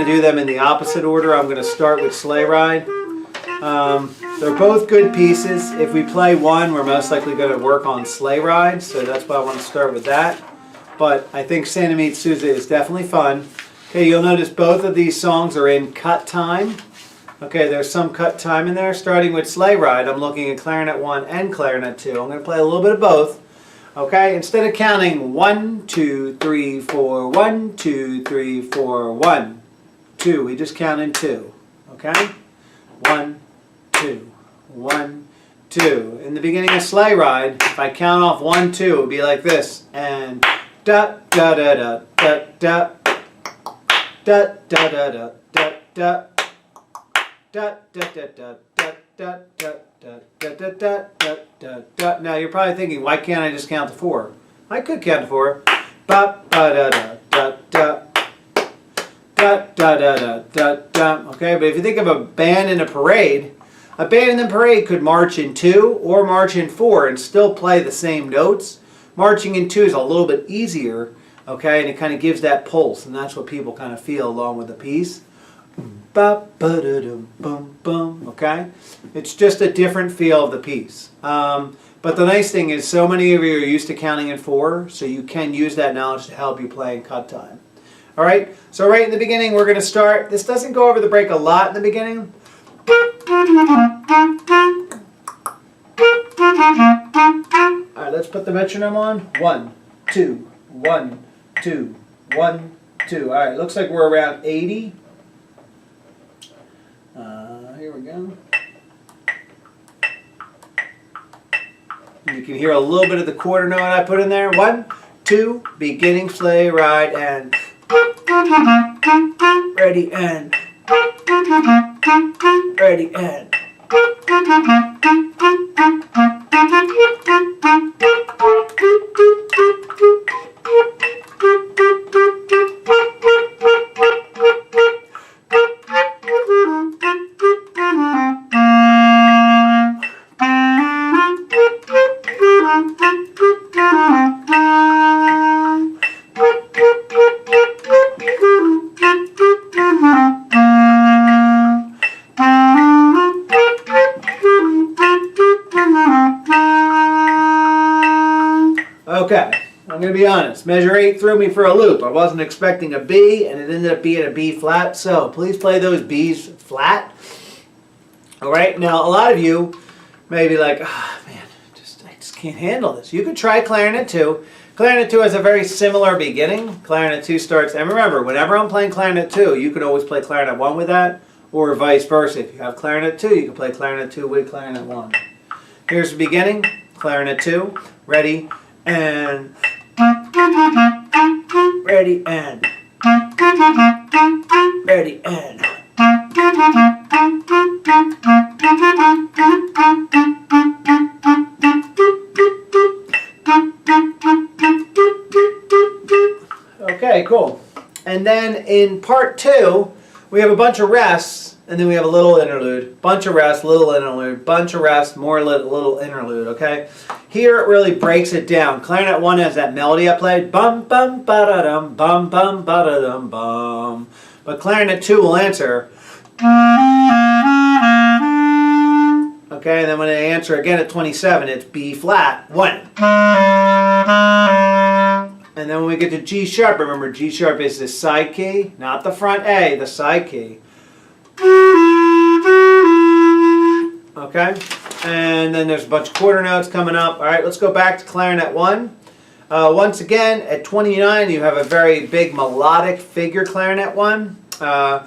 to do them in the opposite order. I'm going to start with Sleigh Ride. They're both good pieces. If we play one, we're most likely going to work on Sleigh Ride, so that's why I want to start with that. But I think Santa Meets Sousa is definitely fun. Okay, you'll notice both of these songs are in cut time. Okay, there's some cut time in there. Starting with Sleigh Ride, I'm looking at Clarinet 1 and Clarinet 2. I'm going to play a little bit of both. Okay, instead of counting 1, 2, 3, 4, 1, 2, 3, 4, 1, 2, we just count in 2. Okay? 1, 2, 1, 2. In the beginning of Sleigh Ride, if I count off 1, 2, it would be like this. And da da da da da da da da da da da da da da da da. Now you're probably thinking, why can't I just count to 4? I could count to 4. Ba ba da da da da da da da da da. Okay, but if you think of a band in a parade could march in 2 or march in 4 and still play the same notes. Marching in 2 is a little bit easier, okay, and it kind of gives that pulse, and that's what people kind of feel along with the piece. Ba ba da dum bum bum. Okay, it's just a different feel of the piece. But the nice thing is, so many of you are used to counting in 4, so you can use that knowledge to help you play in cut time. All right. So right in the beginning, we're going to start. This doesn't go over the break a lot in the beginning. All right. Let's put the metronome on. 1, 2, 1, 2, 1, 2. All right. Looks like we're around 80. Here we go. You can hear a little bit of the quarter note I put in there. 1, 2, beginning Sleigh Ride, and ready, and ready, and. Okay, I'm going to be honest. Measure 8 threw me for a loop. I wasn't expecting a B, and it ended up being a B flat. So please play those B's flat. All right. Now, a lot of you may be like, "Ah, man, I just can't handle this." You could try Clarinet 2. Clarinet 2 has a very similar beginning. Clarinet 2 starts, and remember, whenever I'm playing Clarinet 2, you can always play Clarinet 1 with that, or vice versa. If you have Clarinet 2, you can play Clarinet 2 with Clarinet 1. Here's the beginning. Clarinet 2. Ready. And ready, and ready, and okay, cool. And then in part 2, we have a bunch of rests, and then we have a little interlude. Bunch of rest, little interlude, bunch of rest, more little interlude, okay? Here it really breaks it down. Clarinet 1 has that melody I played. Bum, bum, ba-da-dum, bum, bum, ba-da-dum, bum. But Clarinet 2 will answer. Okay, and then when they answer again at 27, it's B flat, 1. And then when we get to G sharp, remember G sharp is the side key, not the front A, the side key. Okay, and then there's a bunch of quarter notes coming up. All right, let's go back to Clarinet 1. Once again, at 29, you have a very big melodic figure Clarinet 1. A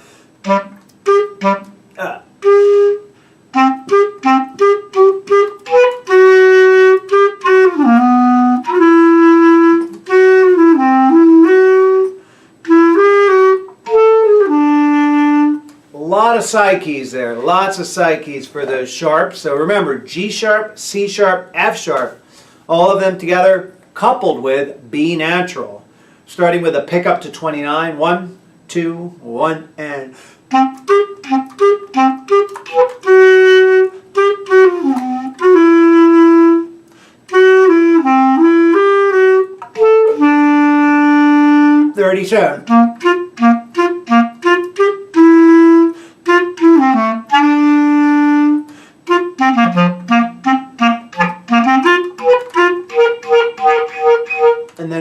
lot of side keys there, lots of side keys for those sharps. So remember, G sharp, C sharp, F sharp, all of them together coupled with B natural. Starting with a pickup to 29, 1, 2, 1, and. $37.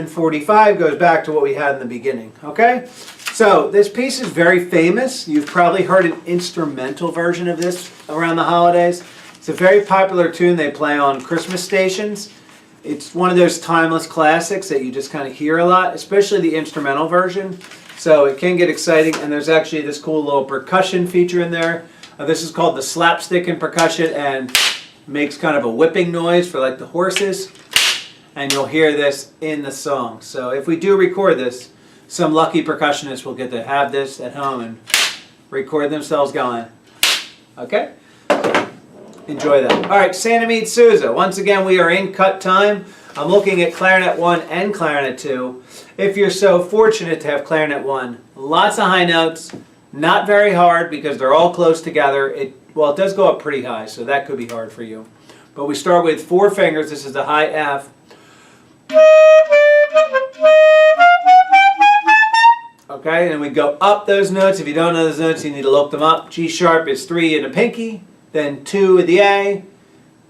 7:45 goes back to what we had in the beginning, okay? So this piece is very famous. You've probably heard an instrumental version of this around the holidays. It's a very popular tune they play on Christmas stations. It's one of those timeless classics that you just kind of hear a lot, especially the instrumental version. So it can get exciting, and there's actually this cool little percussion feature in there. This is called the slapstick in percussion, and makes kind of a whipping noise for like the horses. And you'll hear this in the song. So if we do record this, some lucky percussionists will get to have this at home and record themselves going. Okay? Enjoy that. All right, Santa Meets Sousa. Once again, we are in cut time. I'm looking at Clarinet 1 and Clarinet 2. If you're so fortunate to have Clarinet 1, lots of high notes, not very hard because they're all close together. It does go up pretty high, so that could be hard for you. But we start with 4 fingers. This is the high F. Okay, and we go up those notes. If you don't know those notes, you need to look them up. G sharp is 3 in a pinky, then 2 with the A.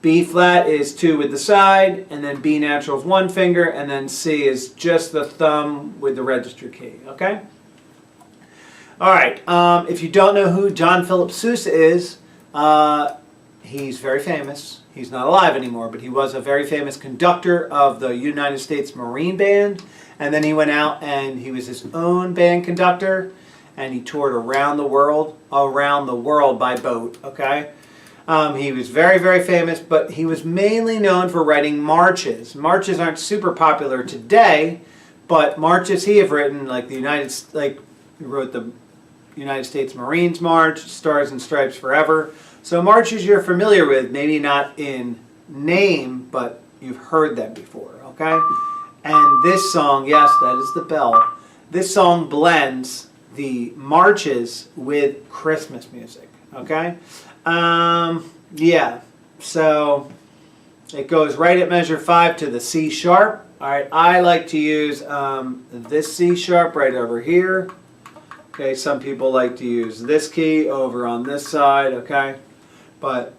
B flat is 2 with the side, and then B natural is 1 finger, and then C is just the thumb with the register key. Okay? All right, if you don't know who John Philip Sousa is, he's very famous. He's not alive anymore, but he was a very famous conductor of the United States Marine Band. And then he went out and he was his own band conductor, and he toured around the world by boat, okay? He was very, very famous, but he was mainly known for writing marches. Marches aren't super popular today, but marches he have written, like he wrote the United States Marines March, Stars and Stripes Forever. So marches you're familiar with, maybe not in name, but you've heard them before, okay? And this song, yes, that is the bell. This song blends the marches with Christmas music, okay? Yeah, so it goes right at measure 5 to the C sharp. All right, I like to use this C sharp right over here. Okay, some people like to use this key over on this side, okay? But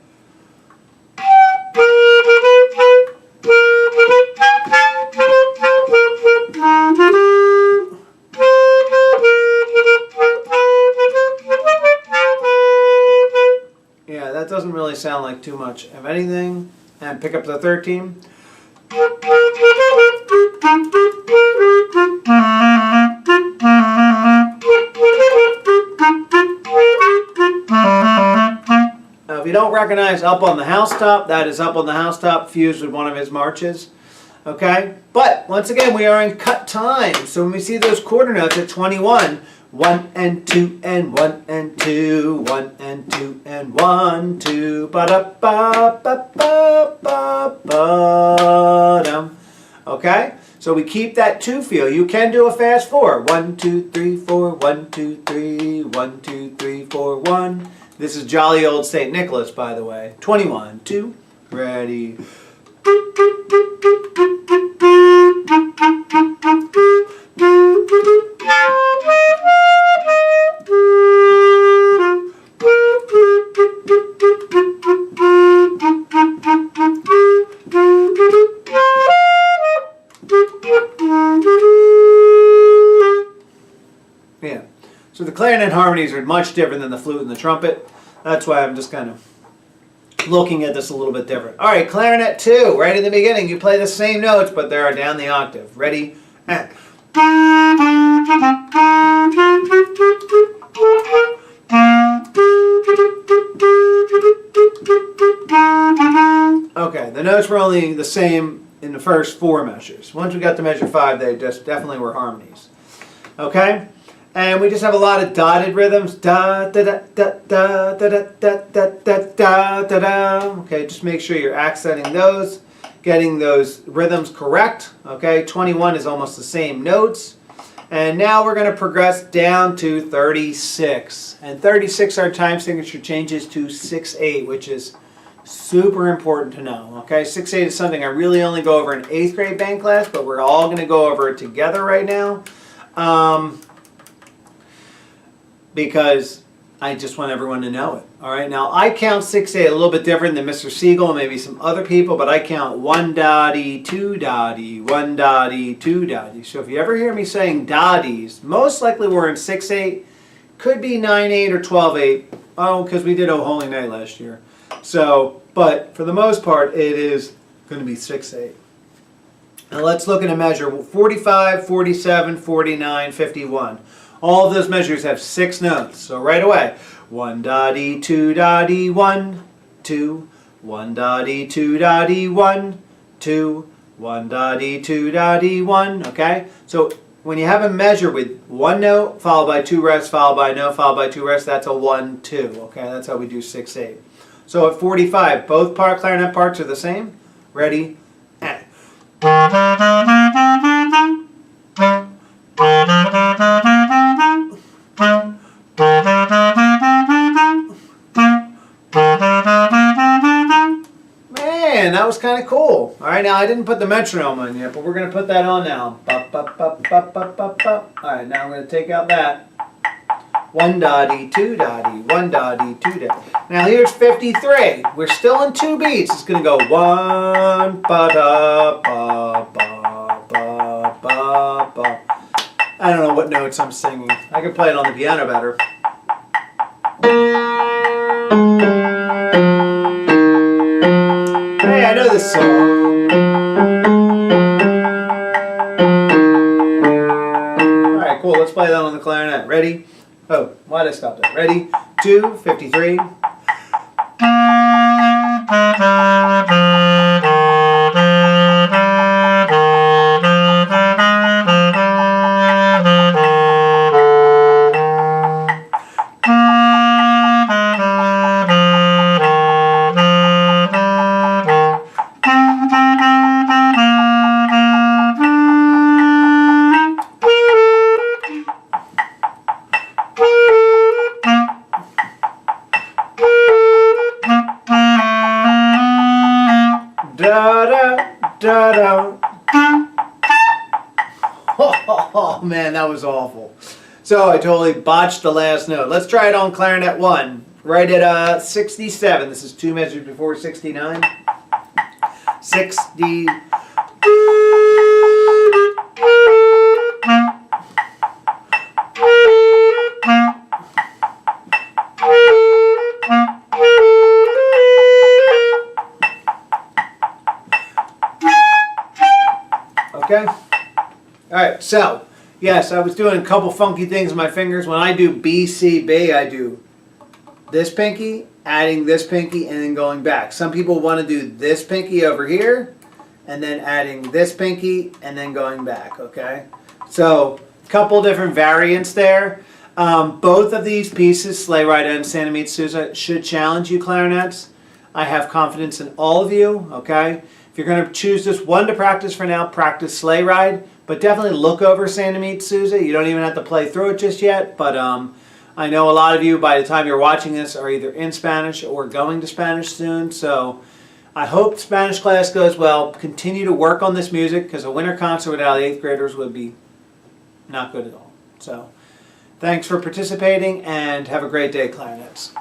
yeah, that doesn't really sound like too much of anything. And pick up the 13. Now, if you don't recognize Up on the Housetop, that is Up on the Housetop fused with one of his marches. Okay? But, once again, we are in cut time. So when we see those quarter notes at 21, 1 and 2 and 1 and 2, 1 and 2 and 1, 2, ba-da-ba-ba-ba-ba-dum. Okay? So we keep that 2 feel. You can do a fast 4. 1, 2, 3, 4, 1, 2, 3, 1, 2, 3, 4, 1. This is Jolly Old St. Nicholas, by the way. 21, 2, ready. Yeah. So the clarinet harmonies are much different than the flute and the trumpet. That's why I'm just kind of looking at this a little bit different. All right, clarinet 2, right in the beginning, you play the same notes, but they're down the octave. Ready? And. Okay, the notes were only the same in the first 4 measures. Once we got to measure 5, they just definitely were harmonies. Okay? And we just have a lot of dotted rhythms. Da da da da da da da da da da da da. Okay, just make sure you're accenting those, getting those rhythms correct. Okay, 21 is almost the same notes. And now we're going to progress down to 36. And 36, our time signature changes to 6/8, which is super important to know. Okay, 6/8 is something I really only go over in 8th grade band class, but we're all going to go over it together right now. Because I just want everyone to know it. All right, now I count 6/8 a little bit different than Mr. Siegel and maybe some other people, but I count 1 dotty, 2 dotty, 1 dotty, 2 dotty. So if you ever hear me saying dotties, most likely we're in 6/8, could be 9/8 or 12/8. Oh, because we did Oh Holy Night last year. So, but for the most part, it is going to be 6/8. Now let's look at a measure: 45, 47, 49, 51. All of those measures have 6 notes. So right away, 1 dotty, 2 dotty, 1, 2, 1 dotty, 2 dotty, 1, 2, 1 dotty, 2 dotty, 1. Okay? So when you have a measure with 1 note followed by 2 rests, followed by a note, followed by 2 rests, that's a 1, 2. Okay? That's how we do 6/8. So at 45, both clarinet parts are the same. Ready? And. Man, that was kind of cool. All right, now I didn't put the metronome on yet, but we're going to put that on now. Bop, bop, bop, bop, bop, bop, bop. All right, now I'm going to take out that. 1 dotty, 2 dotty, 1 dotty, 2 dotty. Now here's 53. We're still in 2 beats. It's going to go 1 ba da ba ba ba ba ba. I don't know what notes I'm singing. I could play it on the piano better. Hey, I know this song. Alright, cool. Let's play that on the clarinet. Ready? Oh, why did I stop that? Ready? 2, 53. Oh man, that was awful. So I totally botched the last note. Let's try it on clarinet 1. Right at 67. This is 2 measures before 69. 60. Okay? Alright, so, yes, I was doing a couple funky things with my fingers. When I do B, C, B, I do this pinky, adding this pinky, and then going back. Some people want to do this pinky over here, and then adding this pinky, and then going back, okay? So, a couple different variants there. Both of these pieces, Sleigh Ride and Santa Meets Sousa, should challenge you clarinets. I have confidence in all of you, okay? If you're going to choose just one to practice for now, practice Sleigh Ride, but definitely look over Santa Meets Sousa. You don't even have to play through it just yet, but I know a lot of you, by the time you're watching this, are either in Spanish or going to Spanish soon, so I hope Spanish class goes well. Continue to work on this music, because a winter concert without 8th graders would be not good at all. So, thanks for participating, and have a great day, clarinets.